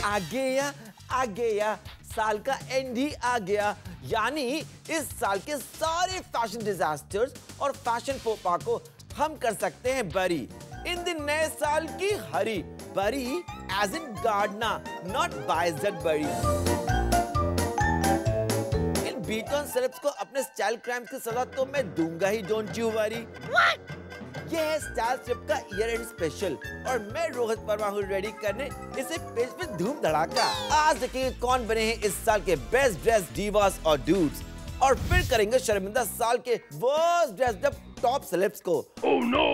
आ गया साल का एंड ही आ गया। यानी इस साल के सारे फैशन डिजास्टर्स और फैशन फोपा को हम कर सकते हैं बरी इन दिन नए साल की हरी बरी एज इन गार्डनर नॉट बाइजट बरी। इन बीटन सेलेब्स को अपने स्टाइल क्राइम्स की सजा तो मैं दूंगा ही, डोंट यू वरी। ये है स्टाइल ट्रिप का ईयर एंड स्पेशल और मैं रोहित वर्मा हूँ रेडी करने इसे पेज पे धूम धड़ाका। आज देखिए कौन बने हैं इस साल के बेस्ट ड्रेस डीवास और डूड्स और फिर करेंगे शर्मिंदा साल के worst dressed up top celebs को। Oh no!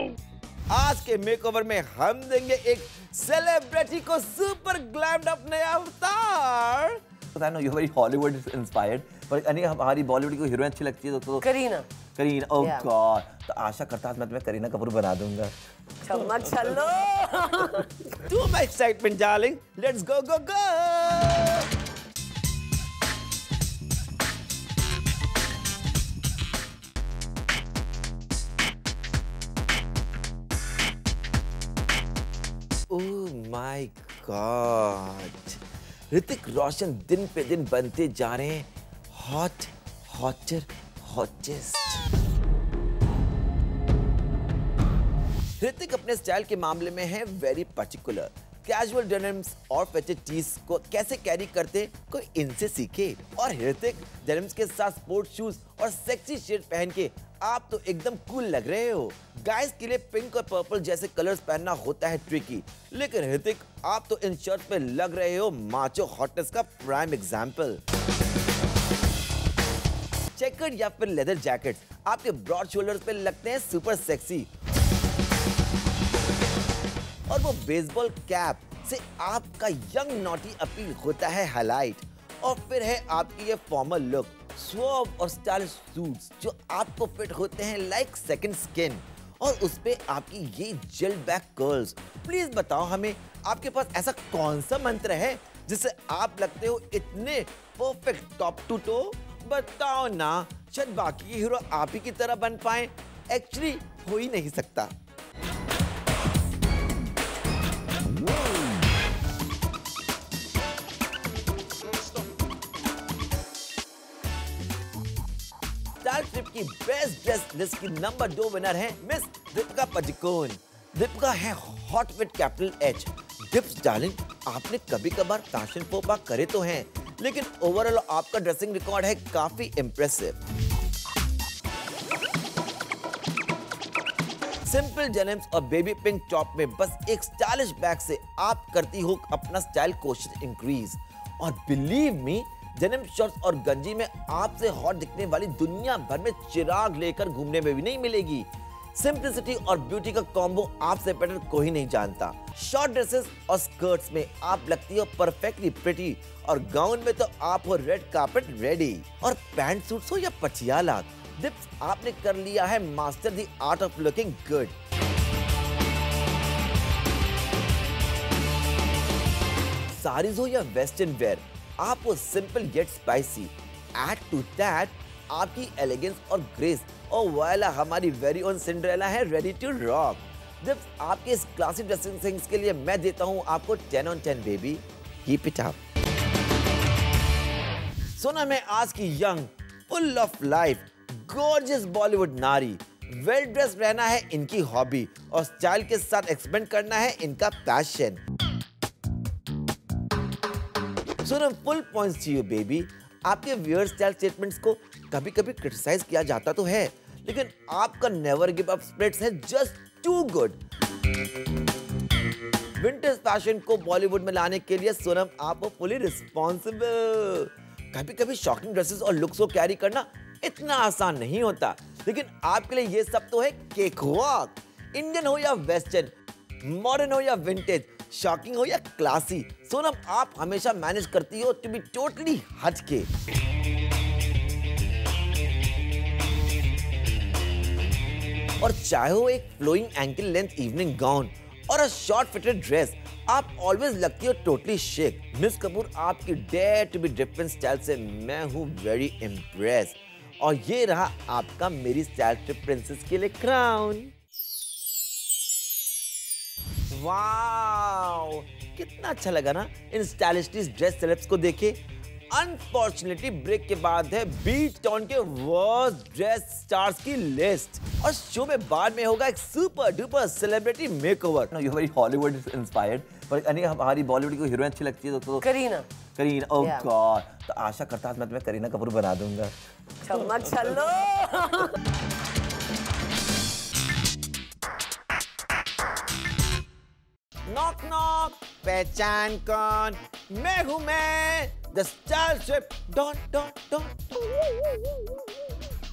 आज के मेकओवर में हम देंगे एक सेलिब्रिटी को सुपर ग्लैम्ड अप नया अवतार। I know you're very Hollywood inspired, but Anika हमारी बॉलीवुड की हीरोइन अच्छी लगती है तो करीना। ओह गॉड, तो आशा करता हूँ मैं तुम्हें करीना कपूर बना दूंगा। चम्मच चलो। Too much excitement, darling. Let's go, go, go. Oh my God. Hrithik Roshan दिन पे दिन बनते जा रहे हैं हॉटेस्ट। ऋतिक अपने स्टाइल के मामले में है वेरी पर्टिकुलर। कैजुअल डेनिम्स और फिटेड टीज को कैसे कैरी करते कोई इनसे सीखे। और ऋतिक डेनिम्स के साथ स्पोर्ट्स शूज और सेक्सी शर्ट पहन के आप तो एकदम कूल लग रहे हो। गाइस के लिए पिंक और पर्पल जैसे कलर्स पहनना होता है ट्रिकी, लेकिन ऋतिक आप तो इन शर्ट पे लग रहे हो माचो हॉटनेस का प्राइम एग्जाम्पल। चेकर्ड या फिर लेदर जैकेट्स आपके ब्रॉड शोल्डर्स पे लगते हैं सुपर सेक्सी और वो बेसबॉल कैप से आपका यंग नॉटी अपील होता है हाईलाइट। और फिर है आपकी ये फॉर्मल लुक, स्वॉब और स्टाइलिश सूट्स जो आपको फिट होते हैं लाइक सेकंड स्किन और उस पे आपकी ये जेल बैक कर्ल्स। प्लीज बताओ हमें आपके पास ऐसा कौन सा मंत्र है जिससे आप लगते हो इतने परफेक्ट टॉप टू टो। बताओ ना, शायद बाकी के हीरो आप ही की तरह बन पाए। एक्चुअली हो ही नहीं सकता। स्टाइल ट्रिप की बेस्ट ड्रेस लिस्ट की नंबर 2 विनर है मिस दीपिका पादुकोण। दीपिका है hot with capital H. Dips darling, आपने कभी कभार फैशन फोपा करे तो हैं, लेकिन ओवरऑल आपका ड्रेसिंग रिकॉर्ड है काफी इम्प्रेसिव। सिंपल जेनिम्स और बेबी पिंक टॉप में बस एक स्टाइलिश बैग से आप करती हो अपना स्टाइल कोशिश इंक्रीज। और बिलीव मी, जेनिम शॉर्ट्स और गंजी में आपसे हॉट दिखने वाली दुनिया भर में चिराग लेकर घूमने में भी नहीं मिलेगी। सिंपलिसिटी और ब्यूटी का कॉम्बो आपसे बेटर कोई नहीं जानता। शॉर्ट ड्रेसेस और स्कर्ट्स में आप लगती हो परफेक्टली प्रिटी और गाउन में तो आप हो रेड कार्पेट रेडी। और पैंट सूट्स हो या पटियाला, डिप्स आपने कर लिया है master the art of looking good. Saris हो या वेस्टर्न वेयर, आप वो simple yet spicy. Add to that आपकी एलिगेंस और ग्रेस और वाला हमारी वेरी ओन सिंड्रेला है रेडी टू रॉक। डिप्स आपके इस क्लासिक ड्रेसिंग सेंस के लिए मैं देता हूं आपको 10 on 10 baby. Keep it up. सुना मैं आज की young full of life gorgeous Bollywood नारी। वेल ड्रेस रहना है इनकी हॉबी और स्टाइल के साथ एक्सपेरिमेंट करना है इनका पैशन। सुनो full points to you baby. आपके वियर्ड स्टाइल स्टेटमेंट्स को कभी-कभी क्रिटिसाइज किया जाता तो है, लेकिन आपका नेवर गिव अप स्प्रिट्स है just too good. Vintage fashion को बॉलीवुड में लाने के लिए सोनम आप हो फुली रिस्पॉन्सिबल। कभी-कभी शॉकिंग ड्रेसेस और लुक्स को कैरी करना इतना आसान नहीं होता, लेकिन आपके लिए ये सब तो है केक वॉक। इंडियन हो या वेस्टर्न, मॉडर्न हो या विंटेज, शॉकिंग हो या क्लासी, सोनम आप हमेशा मैनेज करती हो टू बी टोटली हटके। और चाहे हो एक flowing ankle length evening gown और अ शॉर्ट फिटेड ड्रेस, आप ऑलवेज लगती हो टोटली शिक। मिस कपूर आपकी dare to be different style से मैं हूँ वेरी इम्प्रेस। और ये रहा आपका मेरी स्टाइल ट्रिप प्रिंसेस के लिए क्राउन। वाओ, कितना अच्छा लगा ना इन स्टाइलिश ड्रेस सेलेब्स को देखे। अनफॉर्चुनेटली ब्रेक के बाद है बीच टाउन के वर्स्ट ड्रेस स्टार्स की लिस्ट, और शो में बाद में होगा एक super duper celebrity makeover. You very Hollywood inspired, पर हमारी बॉलीवुड की हीरोइन अच्छी लगती है तो करीना। ओह गॉड, तो आशा करता हूं मैं तुम्हें करीना कपूर बना दूंगा। चलो नॉक नॉक, पहचान कौन? मैं हूं मैं, the style chef don don don.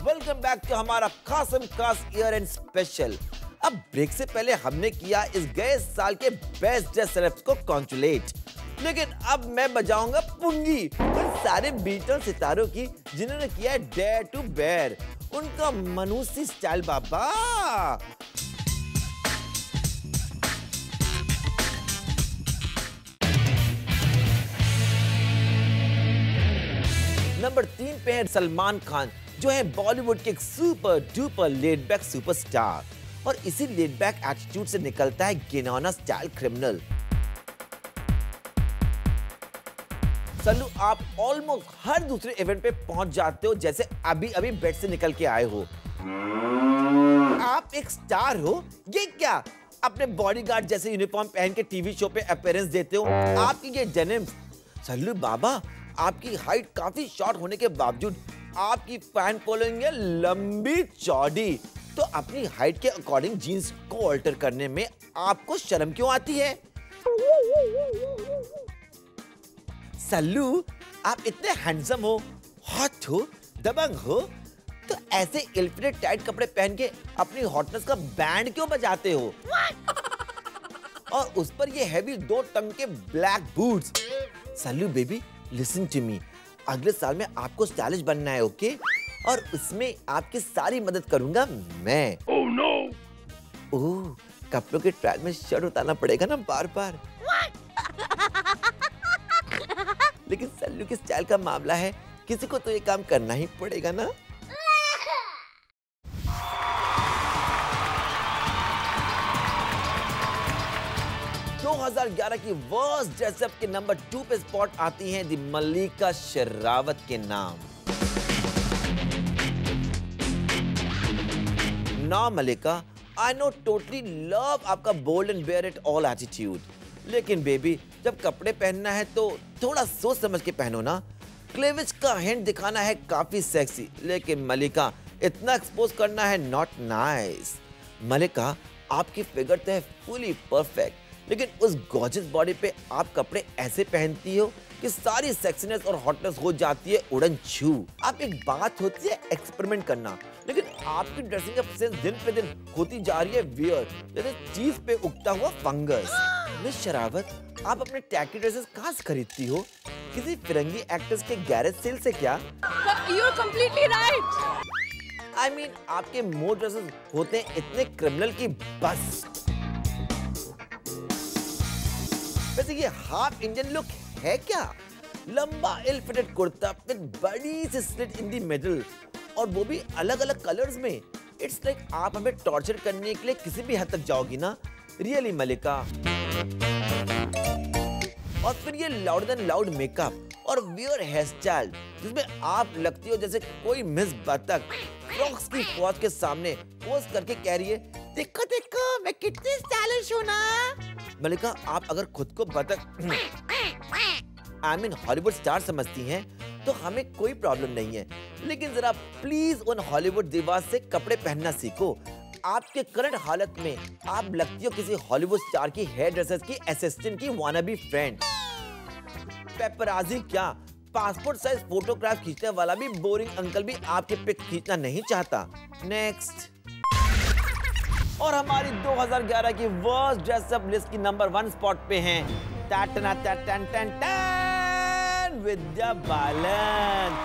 Welcome back to हमारा खासम खास ईयर एंड स्पेशल। अब ब्रेक से पहले हमने किया इस गए साल के बेस्ट ड्रेस सेलेब्स को कॉन्चुलेट, लेकिन अब मैं बजाऊंगा पुंगी उन सारे बीटल सितारों की जिन्होंने किया डेयर टू बेयर, उनका मनुष्य स्टाइल बाबा। नंबर 3 पे है सलमान खान, जो है बॉलीवुड के एक super duper laid back superstar, और इसी लेड बैक एटीट्यूड से निकलता है घिनौना स्टाइल क्रिमिनल। सल्लू, आप ऑलमोस्ट हर दूसरे इवेंट पे पहुंच जाते हो जैसे अभी अभी बेड से निकल के आए हो। आप एक स्टार हो, ये क्या अपने बॉडीगार्ड जैसे यूनिफॉर्म पहन के टीवी शो पे अपीयरेंस देते हो? आपकी ये डेनिम्स। सल्लू बाबा, आपकी हाइट काफी शॉर्ट होने के बावजूद आपकी फैन फॉलोइंग है लंबी चौड़ी, तो अपनी हाइट के अकॉर्डिंग जीन्स को ऑल्टर करने में आपको शर्म क्यों आती है? सल्लू, आप इतने हैंडसम हो, हॉट हो, दबंग हो, तो ऐसे इल्फिनेट टाइट कपड़े पहन के अपनी हॉटनेस का बैंड क्यों बजाते हो? और उस पर ये हैवी 2 टंग के black boots. Sallu baby, listen to me, अगले साल में आपको स्टाइलिश बनना है, ओके? और उसमें आपकी सारी मदद करूंगा मैं। Oh no! ओह, कपड़ों के ट्रायल में शर्ट उतारना पड़ेगा ना बार बार। लेकिन सल्लू के स्टाइल का मामला है, किसी को तो ये काम करना ही पड़ेगा ना। दो 2011 की वर्स्ट ड्रेसअप के नंबर 2 पे स्पॉट आती हैं दी मल्लिका शेरावत के नाम। ना Mallika, I know totally love आपका bold and bare it all attitude, लेकिन बेबी जब कपड़े पहनना है तो थोड़ा सोच समझ के पहनो ना। क्लेविज का हिंट दिखाना है काफी सेक्सी, लेकिन मल्लिका इतना एक्सपोज करना है नॉट नाइस। मल्लिका, आपकी फिगर तो है फुली परफेक्ट, लेकिन उस गॉर्जियस बॉडी पे आप कपड़े ऐसे पहनती हो कि सारी सेक्सीनेस और हॉटनेस हो जाती है उड़न छू। आप एक बात होती है एक्सपेरिमेंट करना, लेकिन आपकी ड्रेसिंग अप सेंस दिन पे दिन होती जा रही है वियर्ड, जैसे चीज पे उगता हुआ फंगस। मिस शेरावत, आप अपने टैकी ड्रेसेस कहाँ से खरीदती हो? किसी फिरंगी एक्ट्रेस के गैरेज सेल से क्या? You're completely right. I mean, आपके मोड ड्रेसेस होते हैं इतने क्रिमिनल की बस। वैसे ये हाफ इंडियन लुक है क्या? लंबा इल फिटेड कुर्ता विद बड़ी सी स्लिट इन द मिडल, और वो भी अलग अलग कलर्स में। इट्स लाइक आप हमें टॉर्चर करने के लिए किसी भी हद तक जाओगी ना। रियली मल्लिका। और फिर ये लाउड देन लाउड मेकअप और वियर हेयर स्टाइल, जिसमें आप लगती हो जैसे कोई मिस बतख फ्रॉक्स की फौज के सामने पोज करके कह रही है, देखो देखो मैं कितनी स्टाइलिश हूं ना। मल्लिका, आप अगर खुद को बतख आई मीन हॉलीवुड स्टार समझती हैं तो हमें कोई प्रॉब्लम नहीं है, लेकिन जरा प्लीज उन हॉलीवुड दीवार से कपड़े पहनना सीखो। आपके करंट हालत में आप लगती हो किसी हॉलीवुड स्टार की हेयर ड्रेसर्स की असिस्टेंट की वानाबी फ्रेंड। पेपराजी क्या, पासपोर्ट साइज फोटोग्राफ खींचने वाला भी बोरिंग अंकल भी आपके पिक खींचना नहीं चाहता। नेक्स्ट। और हमारी 2011 की वर्स्ट ड्रेसअप लिस्ट की नंबर 1 स्पॉट पे हैं विद्या बालन।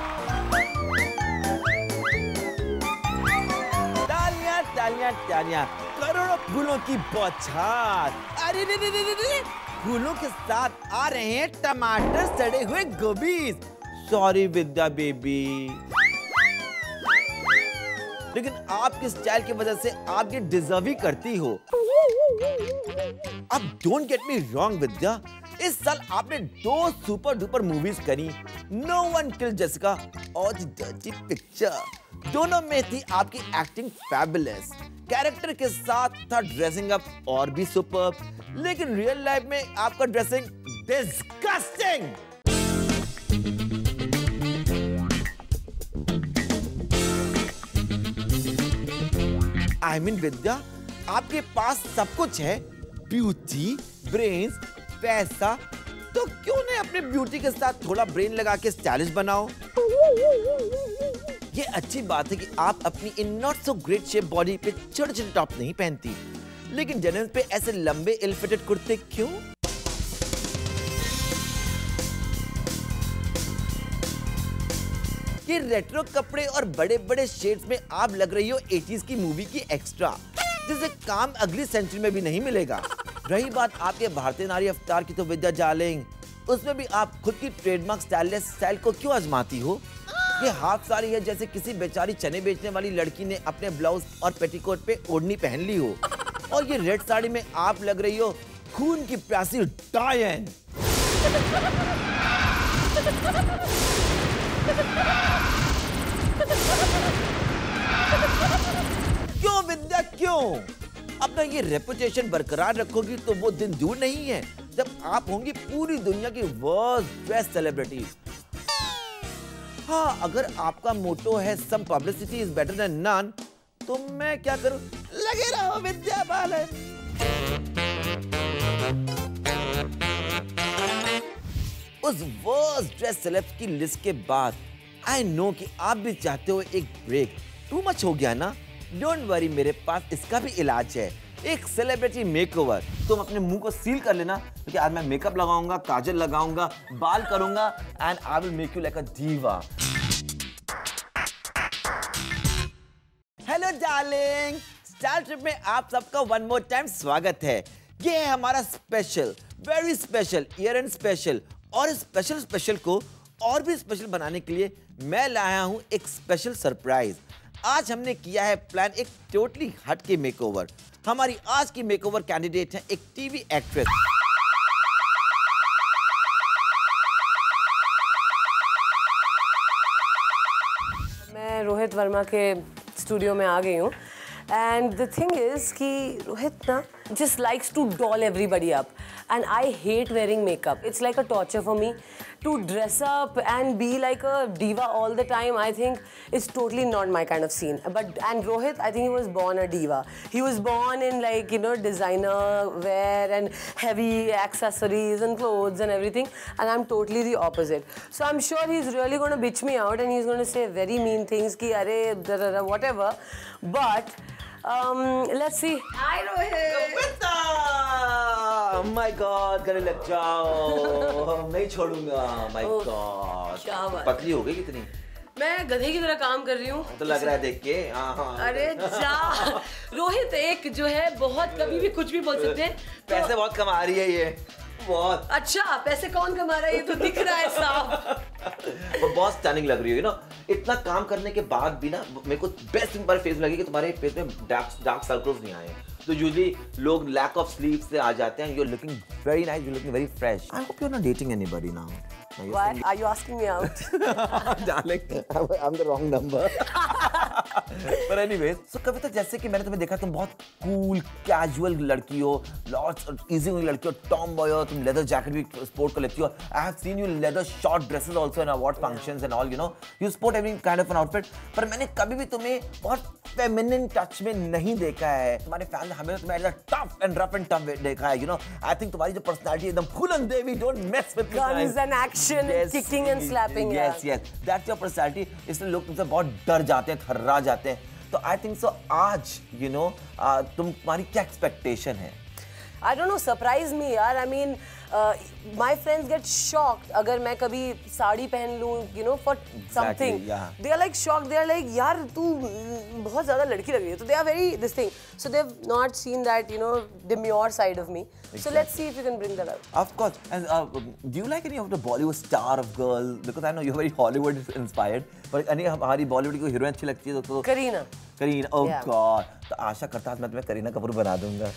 तालियां तालियां तालियां, करोड़ों फूलों की बौछार। अरे रे रे रे रे, फूलों के साथ आ रहे हैं टमाटर, सड़े हुए गोभी। सॉरी विद्या बेबी, लेकिन आपकी स्टाइल की वजह से आप ये डिजर्व ही करती हो। अब डोंट गेट मी रॉन्ग विद्या, इस साल आपने 2 सुपर डुपर मूवीज करी, नो वन किल जेसिका और द डर्टी पिक्चर। दोनों में थी आपकी एक्टिंग फैबुलस, कैरेक्टर के साथ था ड्रेसिंग अप और भी सुपर, लेकिन रियल लाइफ में आपका ड्रेसिंग डिस्गस्टिंग। I mean, विद्या, आपके पास सब कुछ है, ब्यूटी, ब्रेन्स, पैसा, तो क्यों नहीं अपने ब्यूटी के साथ थोड़ा ब्रेन लगा के स्टाइलिश बनाओ? ये अच्छी बात है कि आप अपनी in not so great shape body पे छोटे-छोटे टॉप नहीं पहनती, लेकिन जेनिम्स पे ऐसे लंबे इल फिटेड कुर्ते क्यों? ये रेट्रो कपड़े और बड़े-बड़े शेड्स में आप लग रही हो 80s की मूवी की एक्स्ट्रा, जिसे काम अगली सेंचुरी में भी नहीं मिलेगा। रही बात आपके भारतीय नारी अवतार की, तो विद्या डार्लिंग, उसमें भी आप खुद की ट्रेडमार्क स्टाइलिश स्टाइल को क्यों आजमाती हो? ये हाफ साड़ी है जैसे किसी बेचारी चने बेचने वाली लड़की ने अपने ब्लाउज और पेटीकोट पे ओढ़नी पहन ली हो, और ये रेड साड़ी में आप लग रही हो खून की प्यासी डायन। क्यों विद्या क्यों? अपना ये रेपुटेशन बरकरार रखोगी तो वो दिन दूर नहीं है जब आप होंगी पूरी दुनिया की वर्स्ट ड्रेस सेलिब्रिटी। हाँ, अगर आपका मोटो है some publicity is better than none, तो मैं क्या करूं? लगे रहो विद्या बालन। उस वर्स्ट ड्रेस सेलेब्स की लिस्ट के बाद आई नो कि आप भी चाहते हो एक ब्रेक। टू मच हो गया ना? डोंट वरी, मेरे पास इसका भी इलाज है, एक सेलिब्रिटी मेकओवर। तुम अपने मुंह को सील कर लेना, क्योंकि आज मैं मेकअप लगाऊंगा, काजल लगाऊंगा, बाल करूंगा and I will make you like a diva. Hello darling, style trip में आप सबका वन मोर टाइम स्वागत है। ये है हमारा special, very special, year end special, और इस स्पेशल स्पेशल को और भी स्पेशल बनाने के लिए मैं लाया हूं एक स्पेशल सरप्राइज। आज हमने किया है प्लान एक टोटली हटके मेकओवर। हमारी आज की मेकओवर कैंडिडेट है एक टीवी एक्ट्रेस। मैं रोहित वर्मा के स्टूडियो में आ गई हूँ, एंड द थिंग इज कि रोहित ना just likes to doll everybody up, and I hate wearing makeup. It's like a torture for me to dress up and be like a diva all the time. I think it's totally not my kind of scene. And Rohit, I think he was born a diva. He was born in, like, you know, designer wear and heavy accessories and clothes and everything, and I'm totally the opposite. So I'm sure he's really going to bitch me out and he's going to say very mean things ki are whatever, but let's see. Hi Rohit. Oh my God, गले लग जाओ, नहीं छोड़ूंगा। My God, क्या बात। पतली हो गई कितनी? मैं गधे की तरह काम कर रही हूँ। तो लग रहा है देख के। अरे जा रोहित, एक जो है बहुत कभी भी कुछ भी बोल सकते हैं। पैसे बहुत कमा रही है ये, बहुत। अच्छा, पैसे कौन कमा रहा है? ये तो दिख रहा है साफ। वो बहुत स्टनिंग लग रही है, ना इतना काम करने के बाद भी ना मेरे को बेस्ट तुम्हारे फेस लगी कि तुम्हारे फेस में डार्क सर्कल्स नहीं आए। तो यूजुअली लोग लैक ऑफ स्लीव से आ जाते हैं। You are looking very nice, you are looking very fresh. I hope you are not dating anybody now. Why are you asking me out? Darling, I'm the wrong number. But anyways, so कविता, जैसे कि मैंने तुम्हें देखा, तुम बहुत cool casual लड़की हो, lots easy लड़की हो, टॉम बॉय हो, तुम लेदर जैकेट भी स्पोर्ट कर लेती हो। I have seen you leather short dresses also in award functions and all, you know. You sport every kind of an outfit. पर मैंने कभी भी तुम्हें बहुत feminine touch में नहीं देखा है। तुम्हारे फैन ने हमेशा तुम्हें tough and rough and tough देखा है, you know. I think तुम्हारी जो personality एकदम फूलन देवी, don't mess with me. Guns and action. Yes, kicking and slapping. Yes, yes. That's your personality. इसलिए लोग तुमसे बहुत डर जाते हैं, थर्रा जाते हैं। तो I think so आज, you know, तुम्हारी क्या expectation है? I don't know, surprise me यार. I mean, my friends get shocked अगर मैं कभी साड़ी पहन लूँ, you know, for something. Yeah. They are like shocked. They are like, यार तू बहुत ज़्यादा लड़की लग रही है. So they are very this thing. So they've not seen that, you know, demure side of me. Exactly. So let's see if you can bring that out. Of course. And do you like any of the Bollywood star of girl? Because I know you're very Hollywood inspired. But any हमारी Bollywood की heroine अच्छी लगती है तो Kareena. Oh God. तो आशा करता हूँ मैं तुम्हें करीना कपूर बना दूंगा।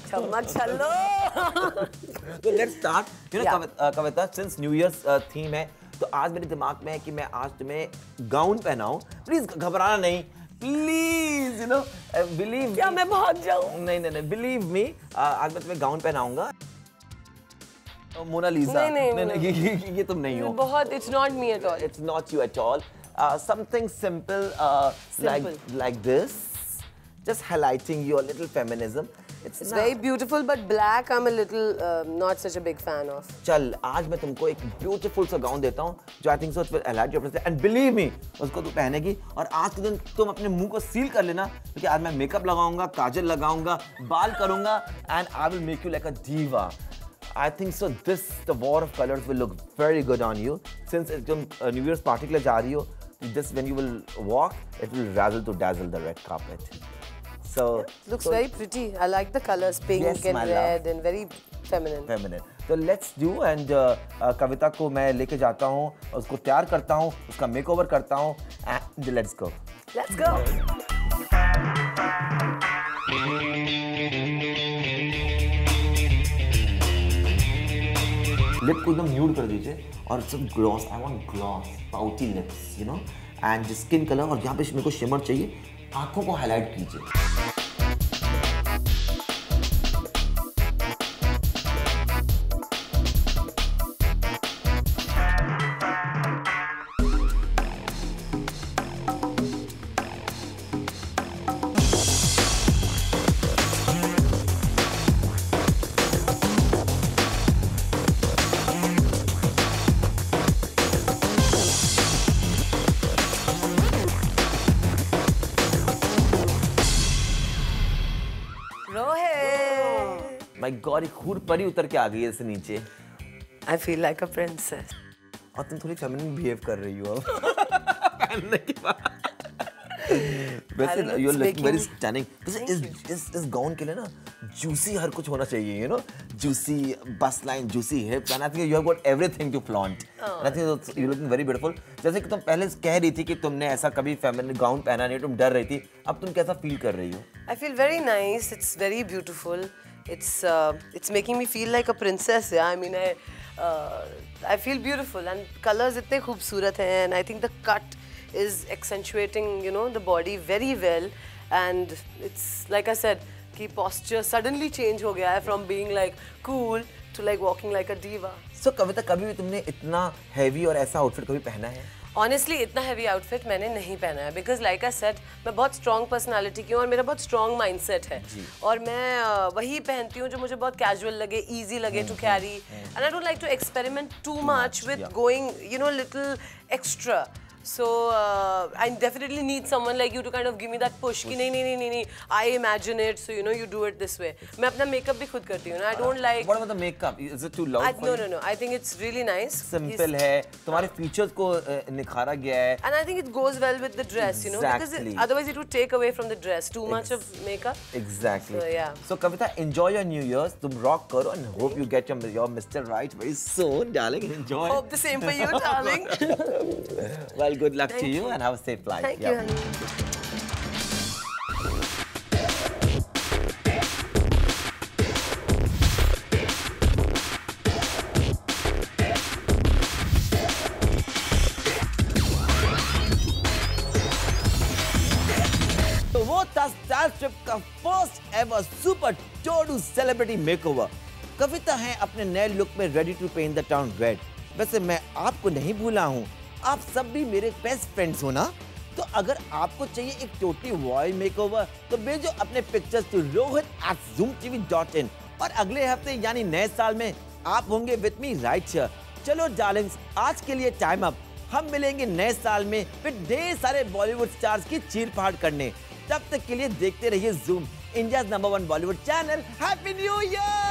चलो तो let's start. You know Kavita, since new years theme है तो आज मेरे दिमाग में है कि मैं आज तुम्हें गाउन पहनाऊं। प्लीज घबराना नहीं, प्लीज, यू नो, बिलीव। क्या मैं भाग जाऊं? नहीं, बिलीव मी, आज मैं तुम्हें गाउन पहनाऊंगा। मोनालिसा, नहीं, ये तुम नहीं हो। बहुत, it's not me at all. It's not you at all. Something simple, like this, just highlighting your little feminism. It's very beautiful, but black I'm a little not such a big fan of. चल, आज मैं तुमको एक beautiful सा gown देता हूँ जो I think so it will highlight your personality, and believe me, उसको तू पहनेगी और आज के दिन तुम अपने मुंह को सील कर लेना, क्योंकि आज मैं मेकअप लगाऊंगा, काजल लगाऊंगा, बाल करूंगा, and I will make you like a diva. I think so the war of colors will look very good on you. Since तुम New Year's party के लिए जा रही हो, this when you will walk, it will razzle to dazzle the red carpet. So looks very pretty. I like the colors, pink and red, and very feminine. So let's do, and कविता को मैं लेके जाता हूँ, उसको तैयार करता हूँ, उसका मेकओवर करता हूँ, and let's go. Let's go. Lip को एकदम न्यूड कर दीजिए और सब gloss, I want gloss, pouty lips, you know, and skin colour, और यहाँ पे मेरे को शिमर चाहिए, आंखों को हाईलाइट कीजिए। My God, एक खूर परी उतर के आ गई है इससे नीचे। I feel like a princess. और तुम थोड़ी फेमिनिन बिहेव कर रही हो पहनने के बाद। वैसे you're looking very stunning. इस गाउन के लिए ना juicy हर कुछ होना चाहिए, you know, juicy bust line, juicy hips, and I think you have got everything to flaunt. And I think you're looking very beautiful. जैसे कि तुम पहले कह रही थी कि तुमने ऐसा कभी फेमिनिन गाउन पहना नहीं, तुम डर रही थी, अब तुम कैसा फील कर रही हो? I feel very nice. It's very beautiful. It's making me feel like a princess. Yeah, I mean, I feel beautiful, and colors इतने खूबसूरत हैं, and I think the cut is accentuating, you know, the body very well, and it's like I said, कि posture suddenly change हो गया है from being like cool to like walking like a diva. So कविता, कभी भी तुमने इतना heavy और ऐसा outfit कभी पहना है? Honestly, इतना heavy outfit मैंने नहीं पहना है, because like I said, मैं बहुत strong personality की हूँ और मेरा बहुत strong mindset है, और मैं वही पहनती हूँ जो मुझे बहुत casual लगे, easy लगे to carry, and I don't like to experiment too much with going, you know, little extra. So I definitely need someone like you to kind of give me that push कि नहीं, I imagine it, so you know, you do it this way. मैं अपना makeup भी खुद करती हूँ ना, I don't like. What about the makeup? Is it too loud for you? No. I think it's really nice. Simple है, तुम्हारे features को निखारा गया है. And I think it goes well with the dress, you know, because otherwise it would take away from the dress. Too much of makeup. Exactly. So yeah. So Kavita, enjoy your New Year's. तुम rock करो, and hope you get your Mr. Right very soon, darling. Enjoy. Hope the same for you, darling. Well, good luck to you, and have a safe flight. Thank you, honey. तो वो था star trip का first ever super टोडू celebrity makeover. Kavita है अपने नए look में ready to paint the town red. वैसे मैं आपको नहीं भूला हूँ, आप सब भी मेरे बेस्ट फ्रेंड्स हो ना। तो अगर आपको चाहिए एक टोटली रॉयल मेकओवर तो भेजो अपने पिक्चर्स टू rohit@zoomtv.in, और अगले हफ्ते यानी नए साल में आप होंगे विद मी राइट हियर। चलो डार्लिंग्स, आज के लिए टाइम अप। हम मिलेंगे नए साल में फिर ढेर सारे बॉलीवुड स्टार्स की चीर फाड़ करने। तब तक के लिए देखते रहिए Zoom, India's number 1 Bollywood channel. Happy new year.